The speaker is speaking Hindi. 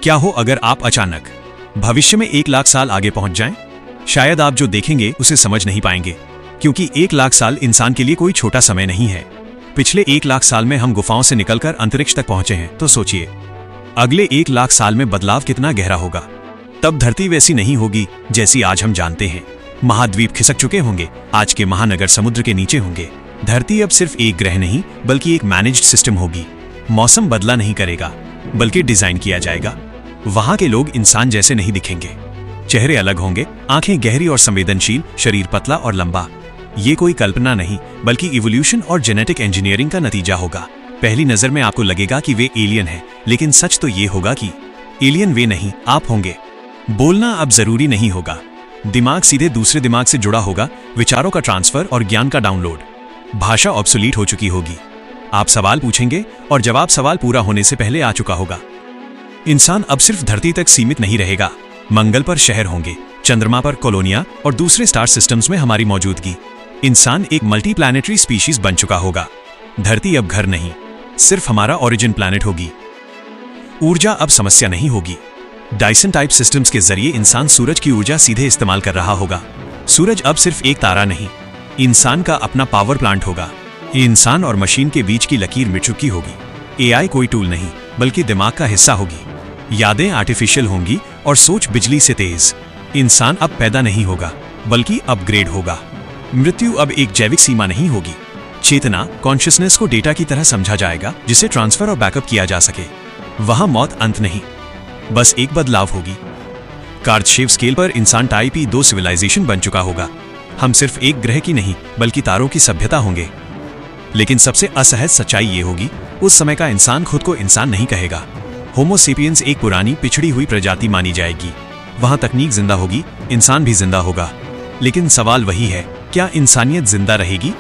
क्या हो अगर आप अचानक भविष्य में 1 लाख साल आगे पहुंच जाएं? शायद आप जो देखेंगे उसे समझ नहीं पाएंगे, क्योंकि 1 लाख साल इंसान के लिए कोई छोटा समय नहीं है। पिछले 1 लाख साल में हम गुफाओं से निकलकर अंतरिक्ष तक पहुंचे हैं, तो सोचिए अगले 1 लाख साल में बदलाव कितना गहरा होगा। तब धरती वैसी नहीं होगी जैसी आज हम जानते हैं। महाद्वीप खिसक चुके होंगे, आज के महानगर समुद्र के नीचे होंगे। धरती अब सिर्फ एक ग्रह नहीं बल्कि एक मैनेज्ड सिस्टम होगी। मौसम बदला नहीं करेगा बल्कि डिजाइन किया जाएगा। वहां के लोग इंसान जैसे नहीं दिखेंगे, चेहरे अलग होंगे, आंखें गहरी और संवेदनशील, शरीर पतला और लंबा। ये कोई कल्पना नहीं बल्कि इवोल्यूशन और जेनेटिक इंजीनियरिंग का नतीजा होगा। पहली नजर में आपको लगेगा कि वे एलियन हैं, लेकिन सच तो ये होगा कि एलियन वे नहीं, आप होंगे। बोलना अब जरूरी नहीं होगा, दिमाग सीधे दूसरे दिमाग से जुड़ा होगा, विचारों का ट्रांसफर और ज्ञान का डाउनलोड। भाषा ऑब्सोलीट हो चुकी होगी, आप सवाल पूछेंगे और जवाब सवाल पूरा होने से पहले आ चुका होगा। इंसान अब सिर्फ धरती तक सीमित नहीं रहेगा, मंगल पर शहर होंगे, चंद्रमा पर कॉलोनियां और दूसरे स्टार सिस्टम्स में हमारी मौजूदगी। इंसान एक मल्टी प्लैनेटरी स्पीशीज बन चुका होगा। धरती अब घर नहीं, सिर्फ हमारा ओरिजिन प्लैनेट होगी। ऊर्जा अब समस्या नहीं होगी। डायसन टाइप सिस्टम्स के जरिए इंसान सूरज की ऊर्जा सीधे इस्तेमाल कर रहा होगा। सूरज अब सिर्फ एक तारा नहीं, इंसान का अपना पावर प्लांट होगा। इंसान और मशीन के बीच की लकीर मिट चुकी होगी। एआई कोई टूल नहीं बल्कि दिमाग का हिस्सा होगी। यादें आर्टिफिशियल होंगी और सोच बिजली से तेज। इंसान अब पैदा नहीं होगा बल्कि अपग्रेड होगा। मृत्यु अब एक जैविक सीमा नहीं होगी। चेतना, कॉन्शियसनेस को डेटा की तरह समझा जाएगा जिसे ट्रांसफर और बैकअप किया जा सके। वहां मौत अंत नहीं, बस एक बदलाव होगी। कार्डशेव स्केल पर इंसान टाइप E2 सिविलाइजेशन बन चुका होगा। हम सिर्फ एक ग्रह की नहीं बल्कि तारों की सभ्यता होंगे। लेकिन सबसे असहज सच्चाई ये होगी, उस समय का इंसान खुद को इंसान नहीं कहेगा। होमो सेपियंस एक पुरानी पिछड़ी हुई प्रजाति मानी जाएगी। वहां तकनीक जिंदा होगी, इंसान भी जिंदा होगा। लेकिन सवाल वही है, क्या इंसानियत जिंदा रहेगी?